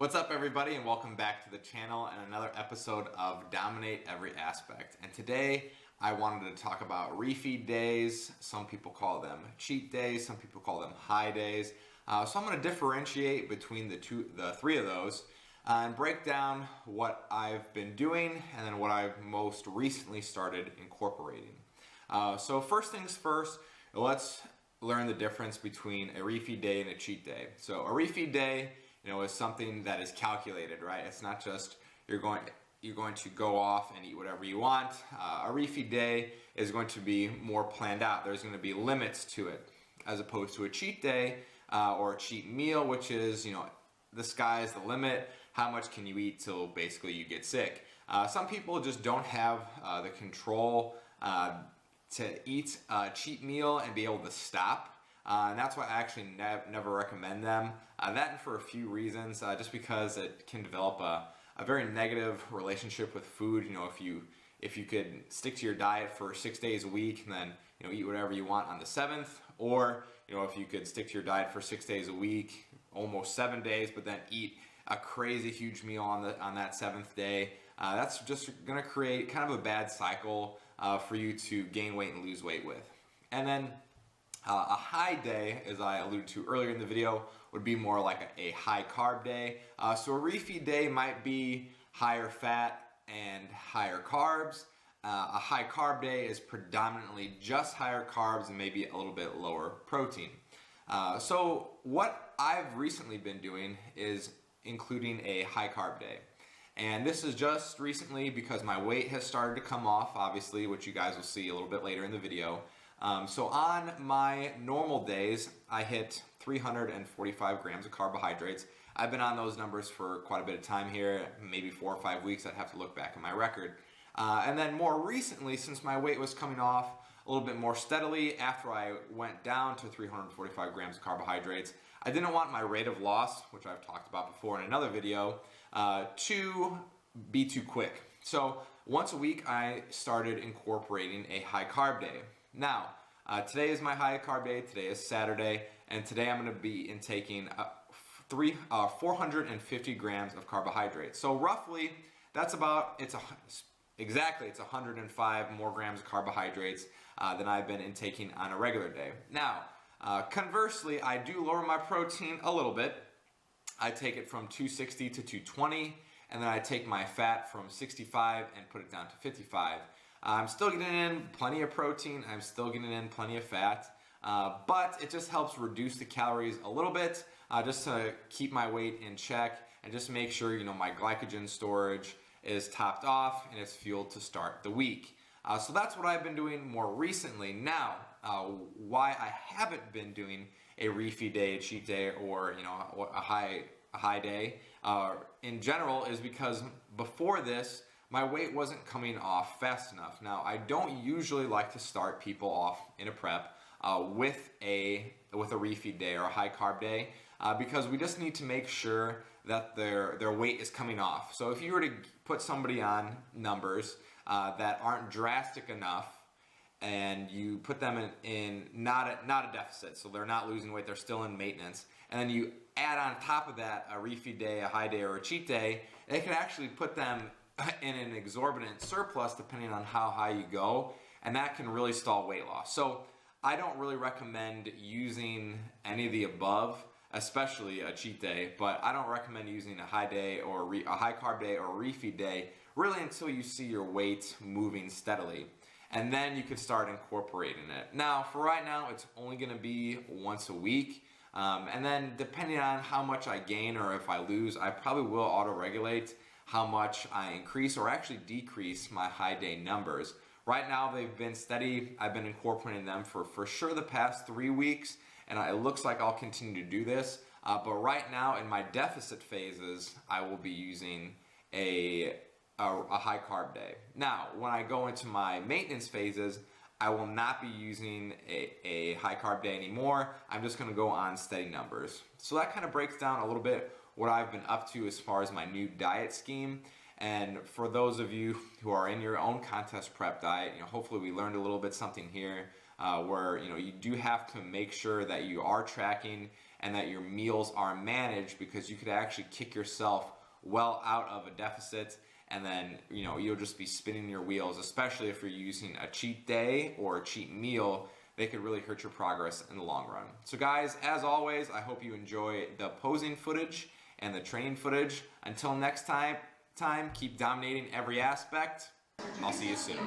What's up everybody, and welcome back to the channel and another episode of Dominate Every Aspect. And today I wanted to talk about refeed days. Some people call them cheat days, some people call them high days. So I'm going to differentiate between the three of those and break down what I've been doing and then what I've most recently started incorporating. So first things first, let's learn the difference between a refeed day and a cheat day. So a refeed day, is something that is calculated, right? It's not just you're going to go off and eat whatever you want. A refeed day is going to be more planned out. There's going to be limits to it, as opposed to a cheat day or a cheat meal, which is, the sky's the limit. How much can you eat till basically you get sick? Some people just don't have the control to eat a cheat meal and be able to stop. And that's why I actually never recommend them. That and for a few reasons, just because it can develop a very negative relationship with food. If you could stick to your diet for 6 days a week and then eat whatever you want on the 7th, or if you could stick to your diet for 6 days a week, almost 7 days, but then eat a crazy huge meal on that 7th day, that's just going to create kind of a bad cycle for you to gain weight and lose weight with. And then a high day, as I alluded to earlier in the video, would be more like a high carb day. So a refeed day might be higher fat and higher carbs. A high carb day is predominantly just higher carbs and maybe a little bit lower protein. So what I've recently been doing is including a high carb day. And this is just recently because my weight has started to come off, obviously, which you guys will see a little bit later in the video. So on my normal days, I hit 345 grams of carbohydrates. I've been on those numbers for quite a bit of time here, maybe 4 or 5 weeks. I'd have to look back at my record. And then more recently, since my weight was coming off a little bit more steadily after I went down to 345 grams of carbohydrates, I didn't want my rate of loss, which I've talked about before in another video, to be too quick. So once a week, I started incorporating a high carb day. Now, today is my high carb day, today is Saturday, and today I'm going to be intaking 450 grams of carbohydrates. So roughly, that's about, it's 105 more grams of carbohydrates than I've been intaking on a regular day. Now, conversely, I do lower my protein a little bit. I take it from 260 to 220, and then I take my fat from 65 and put it down to 55. I'm still getting in plenty of protein, I'm still getting in plenty of fat, but it just helps reduce the calories a little bit, just to keep my weight in check and just make sure my glycogen storage is topped off and it's fueled to start the week. So that's what I've been doing more recently. Now, why I haven't been doing a refeed day, a cheat day, or a high day in general is because before this, my weight wasn't coming off fast enough. Now, I don't usually like to start people off in a prep with a refeed day or a high carb day because we just need to make sure that their weight is coming off. So if you were to put somebody on numbers that aren't drastic enough and you put them in not a deficit, so they're not losing weight, they're still in maintenance, and then you add on top of that a refeed day, a high day, or a cheat day, it can actually put them in an exorbitant surplus depending on how high you go, and that can really stall weight loss. So I don't really recommend using any of the above, especially a cheat day, but I don't recommend using a high day or a high carb day or a refeed day really until you see your weight moving steadily, and then you can start incorporating it. Now, for right now, it's only going to be once a week, and then depending on how much I gain or if I lose, I probably will auto-regulate how much I increase or actually decrease my high day numbers. Right now they've been steady. I've been incorporating them for sure the past 3 weeks, and it looks like I'll continue to do this. But right now in my deficit phases, I will be using a high carb day. Now, when I go into my maintenance phases, I will not be using a high carb day anymore. I'm just going to go on steady numbers. So that kind of breaks down a little bit what I've been up to as far as my new diet scheme. And for those of you who are in your own contest prep diet, hopefully we learned a little bit something here. where you do have to make sure that you are tracking and that your meals are managed, because you could actually kick yourself well out of a deficit, and then you'll just be spinning your wheels, especially if you're using a cheat day or a cheat meal. They could really hurt your progress in the long run. So guys, as always, I hope you enjoy the posing footage and the training footage. Until next time, keep dominating every aspect. I'll see you soon.